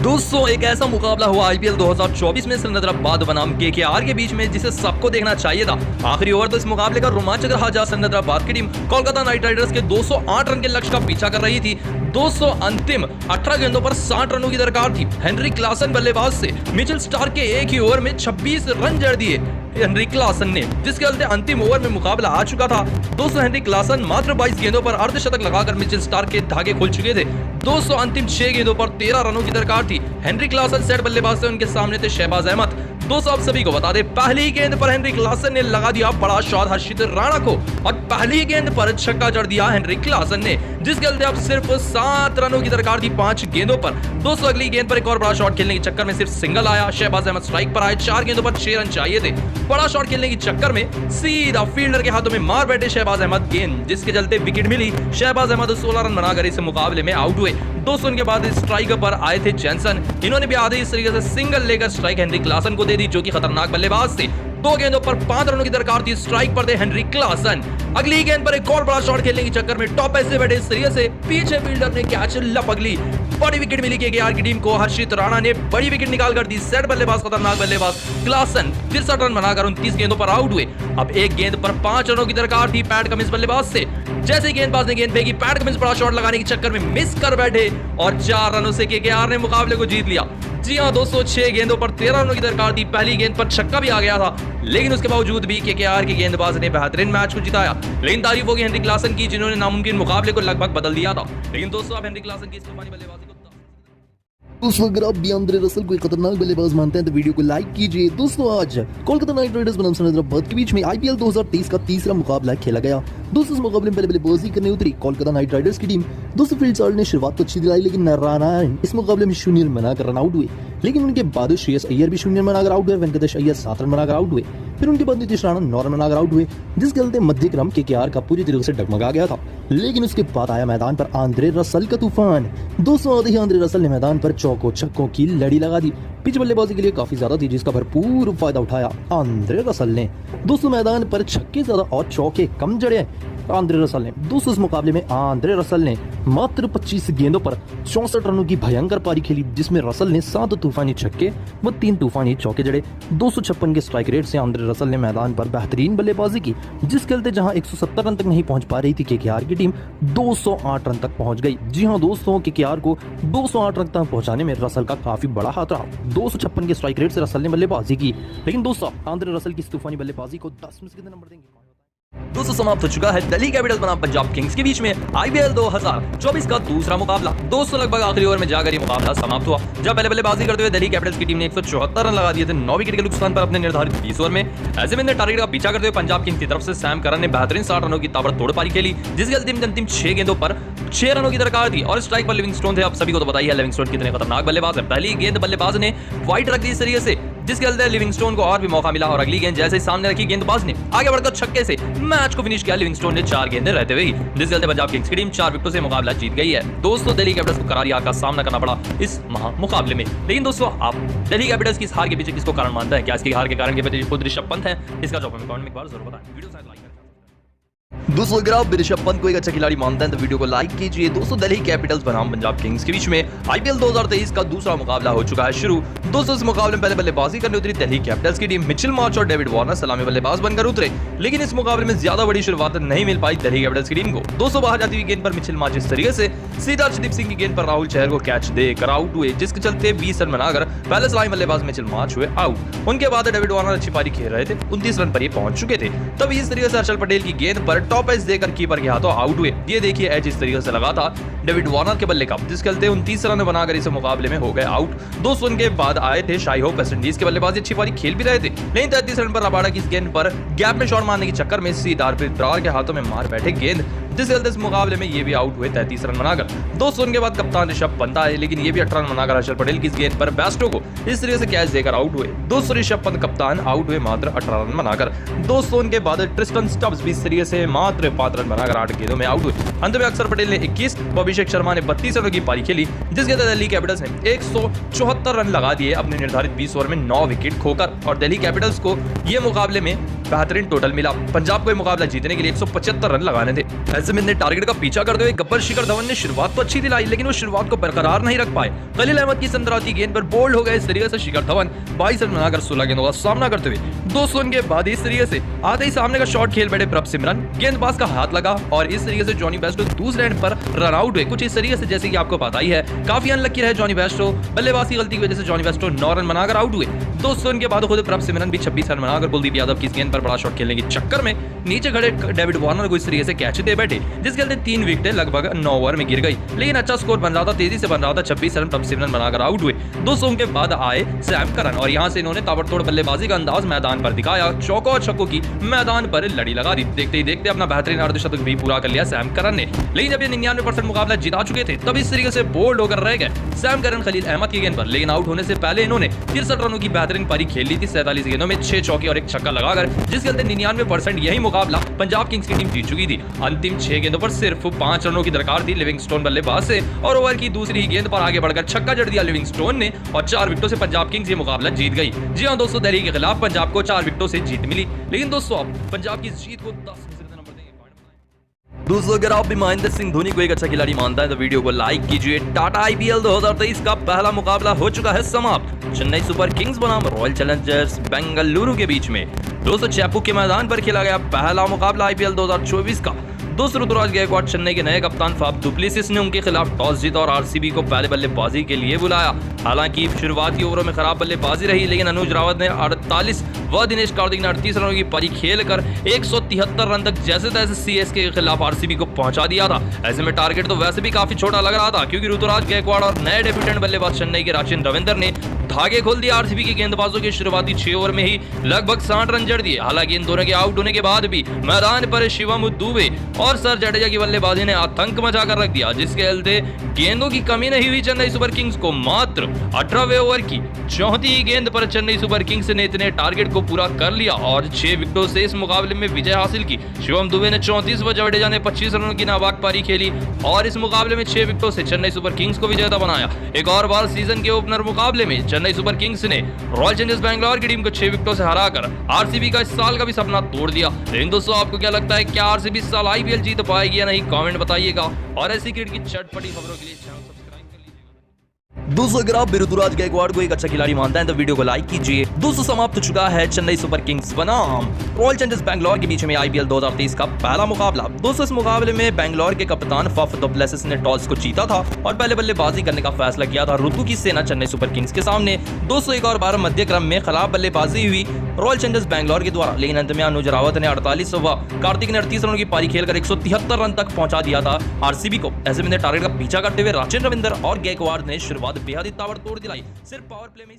दोस्तों एक ऐसा मुकाबला हुआ आईपीएल 2024 में सिकंदराबाद बनाम केकेआर के बीच में जिसे सबको देखना चाहिए था। आखिरी ओवर तो इस मुकाबले का रोमांचक रहा जहां सिकंदराबाद की टीम कोलकाता नाइट राइडर्स के 208 रन के लक्ष्य का पीछा कर रही थी। दोस्तों अंतिम 18 गेंदों पर 60 रनों की दरकार थी। हेनरी क्लासन बल्लेबाज से मिचेल स्टार्क के एक ही ओवर में 26 रन जड़ दिए हेनरी क्लासन ने, जिसके चलते अंतिम ओवर में मुकाबला आ चुका था। दोस्तों हेनरी क्लासन मात्र 22 गेंदों पर अर्धशतक लगाकर मिचेल स्टार्क के धागे खोल चुके थे। दोस्तों अंतिम 6 गेंदों पर 13 रनों की दरकार थी। हेनरी क्लासन सेट बल्लेबाज थे, उनके सामने थे शहबाज अहमद। दोस्तों आप सभी को बता दें पहली गेंद पर हेनरी क्लासन ने लगा दिया बड़ा शॉट हर्षित राणा को और पहली गेंद पर छक्का जड़ दिया हेनरी क्लासन ने, जिसके चलते अब सिर्फ 7 रनों की दरकार थी 5 गेंदों पर। दोस्तों अगली गेंद पर एक और बड़ा शॉट खेलने के चक्कर में सिर्फ सिंगल आया। शहबाज अहमद स्ट्राइक पर आए, 4 गेंदों पर 6 रन चाहिए थे। बड़ा शॉट खेलने के चक्कर में सीधा फील्डर के हाथों में मार बैठे शहबाज अहमद गेंद, जिसके चलते विकेट मिली। शहबाज अहमद 16 रन बनाकर इस मुकाबले में आउट हुए। दोस्तों उनके बाद स्ट्राइक पर आए थे जैनसन, इन्होंने भी आधे इस तरीके से सिंगल लेकर स्ट्राइक हेनरी क्लासन को दे दी, जो कि खतरनाक बल्लेबाज थे। 2 गेंदों पर 5 रनों की दरकार थी। स्ट्राइक पर थे हेनरी क्लासन। अगली गेंद पर एक और बड़ा शॉट खेलने के चक्कर में टॉप ऐसे बैठे इस तरीके से पीछे फील्डर ने कैच लपक ली। बड़ी विकेट मिली केकेआर की टीम को। हर्षित राणा ने बड़ी विकेट निकाल कर दी। सेट बल्लेबाज खतरनाक बल्लेबाज क्लासन 63 रन बनाकर 29 गेंदों पर आउट हुए। अब एक गेंद पर 5 रनों की दरकार थी पैट कमिंस बल्लेबाज से। जैसे ही गेंदबाज ने गेंद फेंकी, पैट कमिंस बड़ा शॉट लगाने के चक्कर में मिस कर बैठे और 4 रनों से केकेआर ने मुकाबले को जीत लिया। जी हां दोस्तों 6 गेंदों पर 13 रनों की दरकार थी। पहली गेंद पर छक्का भी आ गया था, लेकिन उसके बावजूद भी केकेआर के गेंदबाज ने बेहतरीन मैच को जिताया। लेकिन तारीफ होगी हेनरी क्लासन की, जिन्होंने नामुमकिन मुकाबले को लगभग बदल दिया था। लेकिन दोस्तों आप हेनरी क्लासन की इस तूफानी बल्लेबाजी को दोस्तों अगर आप डिआंद्रे रसल को एक खतरनाक बल्लेबाज मानते हैं तो वीडियो को लाइक कीजिए। दोस्तों आज कोलकाता नाइट राइडर्स बनाम सिकंदराबाद के बीच में आईपीएल 2023 का तीसरा मुकाबला खेला गया। दोस्तों इस मुकाबले में पहले बल्लेबाजी करने उतरी कोलकाता नाइट राइडर्स की टीम। दोस्तों फील्ड चार्ट ने शुरुआत तो अच्छी दिलाई, लेकिन नारायण इस मुकाबले में 0 रन बनाकर रन आउट हुए। लेकिन उनके बाद श्रेयस अय्यर भी 0 रन बनाकर आउट हुए। वेंकटेश अय्यर 7 रन बनाकर आउट हुए। फिर उनके बाद नीतीश राणा 9 रन बनाकर आउट हुए, जिसके चलते मध्य क्रम केकेआर का पूरी तरीके से डगमगा गया था। लेकिन उसके बाद आया मैदान पर आंद्रे रसल का तूफान। दोस्तों आते ही आंद्रे रसल ने मैदान पर चौकों छक्कों की लड़ी लगा दी। पिच बल्लेबाजी के लिए काफी ज्यादा थी, जिसका भरपूर फायदा उठाया आंद्रे रसल ने। दोस्तों मैदान पर छक्के ज्यादा और चौके कम जड़े आंद्रे रसल ने। दोस्तों इस मुकाबले में आंद्रे रसल ने मात्र 25 गेंदों पर 64 रनों की भयंकर पारी खेली, जिसमें रसल ने 7 तूफानी छक्के व 3 तूफानी चौके जड़े। 256 के स्ट्राइक रेट से आंद्रे रसल ने मैदान पर बेहतरीन बल्लेबाजी की, जिसके चलते जहां 170 रन तक नहीं पहुंच पा रही थी केकेआर की टीम 208 रन तक पहुंच गई। जी हां दोस्तों केकेआर को 208 रन तक पहुंचाने में रसल का काफी बड़ा हाथ रहा। 256 के स्ट्राइक रेट से रसल ने बल्लेबाजी की। लेकिन दोस्तों आंद्रे रसल की इस तूफानी बल्लेबाजी को 10 में से कितने नंबर देंगे? दोस्तों समाप्त हो चुका है दिल्ली कैपिटल्स बनाम पंजाब किंग्स के बीच में आईपीएल 2024 का दूसरा मुकाबला। दोस्तों लगभग आखिरी ओवर में जाकर ये मुकाबला समाप्त हुआ, जब पहले बल्लेबाजी करते हुए दिल्ली कैपिटल्स की टीम ने 174 रन लगा दिए थे 9 विकेट के नुकसान पर अपने निर्धारित 20 ओवर में। ऐसे में टारगेट का पीछा करते हुए पंजाब किंग्स की तरफ से सैम करन ने बेहतरीन 60 रनों की ताबड़तोड़ पारी खेली, जिसके अंतिम 6 गेंदों पर 6 रनों की दरकार थी और स्ट्राइक पर लिविंगस्टोन थे। आप सभी को तो बताइए लिविंगस्टोन कितने खतरनाक बल्लेबाज है। पहली गेंद बल्लेबाज ने वाइड रख दी इस तरीके से, जिसके चलते लिविंगस्टोन को और भी मौका मिला और अगली गेंद जैसे ही सामने रखी गेंदबाज ने आगे बढ़कर छक्के से मैच को फिनिश किया लिविंगस्टोन ने 4 गेंदें रहते हुए, जिसके चलते पंजाब किंग्स की टीम 4 विकेटों से मुकाबला जीत गई है। दोस्तों दिल्ली कैपिटल्स को करारी हार का सामना करना पड़ा इस महा मुकाबले में। लेकिन दोस्तों आप दिल्ली कैपिटल्स की इस हार के पीछे किसको कारण मानते हैं? क्या इसकी हार के कारण के पीछे खुद ऋषभ पंत है? इसका जवाब हमें कमेंट में एक बार जरूर बताएं। वीडियो को लाइक करें। दोस्तों अगर आप ऋषभ पंत को एक अच्छा खिलाड़ी मानते हैं तो वीडियो को लाइक कीजिए। दोस्तों दिल्ली कैपिटल्स बनाम पंजाब किंग्स के बीच में आईपीएल 2023 का दूसरा मुकाबला हो चुका है शुरू। दोस्तों इस मुकाबले में पहले बल्लेबाजी करने उतरी दिल्ली कैपिटल्स की टीम। मिचेल मार्श और डेविड वार्नर सलामी बल्लेबाज बनकर उतरे, लेकिन इस मुकाबले में ज्यादा बड़ी शुरुआत नहीं मिल पाई दिल्ली कैपिटल्स की टीम को। दोस्तों बाहर जाती हुई गेंद पर मिचेल मार्श इस तरीके से सीधा अर्शदीप सिंह की गेंद पर राहुल चहर को कैच देकर आउट हुए, जिसके चलते 20 रन बनाकर पहले सलामी बल्लेबाज मिचेल मार्श हुए आउट। उनके बाद डेविड वार्नर अच्छी पारी खेल रहे थे, 29 रन पर ये पहुंच चुके थे। तभी इस तरीके से हर्षल पटेल की गेंद पर टॉप एज देकर कीपर के हाथों आउट हुए। ये देखिए एज इस तरीके से लगा था डेविड वार्नर के बल्ले का, जिसके चलते 29 रन बनाकर इस मुकाबले में हो गए आउट। दोस्तों उनके बाद आए थे शाई होप, वेस्ट इंडीज के बल्लेबाजी अच्छी पारी खेल भी रहे थे, लेकिन 33 रन पर रबाडा की इस गेंद पर गैप में शॉट मारने के चक्कर में सीधा हरप्रीत बरार के हाथों में मार बैठे गेंद, जिसके चलते इस मुकाबले में ये भी आउट हुए 33 रन बनाकर। दोस्तों उनके बाद कप्तान ऋषभ पंत आए, लेकिन ये भी 18 रन बनाकर हर्षल पटेल की इस गेंद पर बेस्टो को इस तरीके से कैच देकर आउट हुए। दोस्तों ऋषभ पंत कप्तान आउट हुए मात्र 18 रन बनाकर। दोस्तों उनके बाद ट्रिस्टन स्टब्स भी इस तरीके से मात्र 5 रन बनाकर 8 गेंदों में आउट हुए। अंत में अक्षर पटेल ने 21 व अभिषेक शर्मा ने 32 रनों की पारी खेली, जिसके तहत दिल्ली कैपिटल्स ने 174 रन लगा दिए अपने निर्धारित 20 ओवर में 9 विकेट खोकर, और दिल्ली कैपिटल्स को यह मुकाबले में बेहतरीन टोटल मिला। पंजाब को ये मुकाबला जीतने के लिए 175 रन लगाने थे। ऐसे में टारगेट का पीछा करते हुए गब्बर शिखर धवन ने शुरुआत तो अच्छी दिलाई, लेकिन वो शुरुआत को बरकरार नहीं रख पाए। खलील अहमद की संदराती गेंद पर बोल्ड हो गए। इस तरीके से शिखर धवन 22 रन बनाकर 16 गेंदों का सामना करते हुए 200 रन के बाद इस तरीके से आते ही सामने का शॉट खेल बैठे प्रभ सिमरन, गेंदबाज का हाथ लगा और इस तरीके से जॉनी बेस्टो दूसरे एंड पर रन आउट हुए। कुछ इस तरीके से जैसे कि आपको पता ही है, काफी अनलकी रहे जॉनी बेस्टो। बल्लेबाज की गलती की वजह से जॉनी बेस्टो 9 रन बनाकर आउट हुए। 200 रन के बाद खुद प्रभ सिमरन भी 26 रन बनाकर कुलदीप यादव की गेंद पर बड़ा शॉट खेलने के चक्कर में नीचे खड़े डेविड वार्नर को इस तरीके से कैच दे बैठे, जिसके चलते 3 विकेटें लगभग 9 ओवर में गिर गई। लेकिन अच्छा स्कोर बन रहा था, तेजी से बन रहा था। 26 रन प्रभ सिमरन बनाकर आउट हुए। 200 के बाद आए सैम करन और यहां से इन्होंने ताबड़तोड़ बल्लेबाजी का अंदाज मैदान पर दिखाया। चौकों और छक्कों की मैदान पर लड़ी लगा दी। देखते ही देखते अपना बेहतरीन अर्धशतक भी पूरा कर लिया सैम करन ने। लेकिन जब ये 99% मुकाबला जिता चुके थे, तब इस तरीके से बोल्ड होकर रह गए सैम करन खलील अहमद की गेंद पर। लेकिन आउट होने से पहले इन्होंने 63 रनों की बेहतरीन पारी खेल ली थी। 47 गेंदों में 6 चौके और 1 छक्का लगाकर, जिसके चलते 99% यही मुकाबला पंजाब किंग्स की टीम जीत चुकी थी। अंतिम 6 गेंदों पर सिर्फ 5 रनों की दरकार थी लिविंगस्टोन बल्लेबाज से और ओवर की दूसरी ही गेंद पर आगे बढ़कर छक्का जड़ दिया लिविंगस्टोन ने और 4 विकेटों से पंजाब किंग्स ये मुकाबला जीत गई। जी हां दोस्तों, दिल्ली के खिलाफ पंजाब को 4 विकेटों से जीत मिली। लेकिन दोस्तों आप पंजाब की इस जीत को 10 में से कितना नंबर देंगे? दोस्तों अगर आप भी महेंद्र सिंह धोनी को एक अच्छा खिलाड़ी मानता है तो वीडियो को लाइक कीजिए। टाटा IPL 2023 का पहला मुकाबला हो चुका है समाप्त। चेन्नई सुपर किंग्स बनाम रॉयल चैलेंजर्स बेंगलुरु के बीच में दोस्तों चेपू के मैदान पर खेला गया पहला मुकाबला IPL 2024 का। दोस्तों ऋतुराज गायकवाड़ चेन्नई के नए कप्तान फाफ डुप्लेसिस ने उनके खिलाफ टॉस जीता और RCB को पहले बल्लेबाजी के लिए बुलाया। हालांकि शुरुआती ओवरों में खराब बल्लेबाजी रही, लेकिन अनुज रावत ने 48 व दिनेश कार्तिक ने 38 रनों की पारी खेलकर 173 रन तक जैसे तैसे CSK के खिलाफ RCB को पहुंचा दिया था। ऐसे में टारगेट तो वैसे भी काफी छोटा लग रहा था, क्योंकि ऋतुराज गायकवाड़ और नए डेब्यूटेंट बल्लेबाज चेन्नई के राचिन रविंदर ने धागे खोल दिया। RCB के गेंदबाजों के शुरुआती 6 ओवर में ही लगभग 60 रन जड़ दिए। हालांकि इन दोनों के आउट होने के बाद भी मैदान पर शिवम दुबे और सर जडेजा की बल्लेबाजी ने आतंक मचा कर रख दिया, जिसके चलते गेंदों की कमी नहीं हुई चेन्नई सुपर किंग्स को। मात्र 18वें ओवर की 34 गेंद पर चेन्नई सुपर किंग्स ने इतने टारगेट को पूरा कर लिया और 6 विकेटों से इस मुकाबले में विजय हासिल की। शिवम दुबे ने 34 व जडेजा ने 25 रनों की नाबाद पारी खेली और इस मुकाबले में 6 विकेटों से चेन्नई सुपर किंग्स को विजेता बनाया। एक और बार सीजन के ओपनर मुकाबले में चेन्नई सुपर किंग्स ने रॉयल चैलेंजर्स बैंगलोर की टीम को 6 विकेटों से हराकर RCB का इस साल का भी सपना तोड़ दिया। लेकिन दोस्तों आपको क्या लगता है, क्या RCB इस साल IPL जीत पाएगी या नहीं? कमेंट बताइएगा और ऐसी क्रिकेट की चटपटी खबरों के लिए चैनल सब्सक्राइब कर लीजिएगा। दोस्तों अगर आप भी ऋतुराज गायकवाड़ को एक अच्छा खिलाड़ी मानते हैं तो वीडियो को लाइक कीजिए। दोस्तों समाप्त हो चुका है चेन्नई सुपर किंग्स बनाम रॉयल चैलेंजर्स बैंगलोर के बीच में IPL 2023 का पहला मुकाबला। दोस्तों इस मुकाबले में बैंगलोर के कप्तान फाफ डुप्लेसिस ने टॉस को जीता था और पहले बल्लेबाजी करने का फैसला किया था। ऋतु की सेना चेन्नई सुपर किंग्स के सामने 201 और 12 मध्य क्रम में खिलाफ बल्लेबाजी हुई रॉयल चैलेंजर्स बैंगलोर के द्वारा। लेकिन अंत में अनुज रावत ने 48 व कार्तिक ने 38 रनों की पारी खेलकर 173 रन तक पहुंचा दिया था RCB को। ऐसे में टारगेट का पीछा करते हुए राचिन रविंदर और गायकवाड़ ने शुरुआत बेहद ही ताबड़तोड़ दिलाई। सिर्फ पावर प्ले में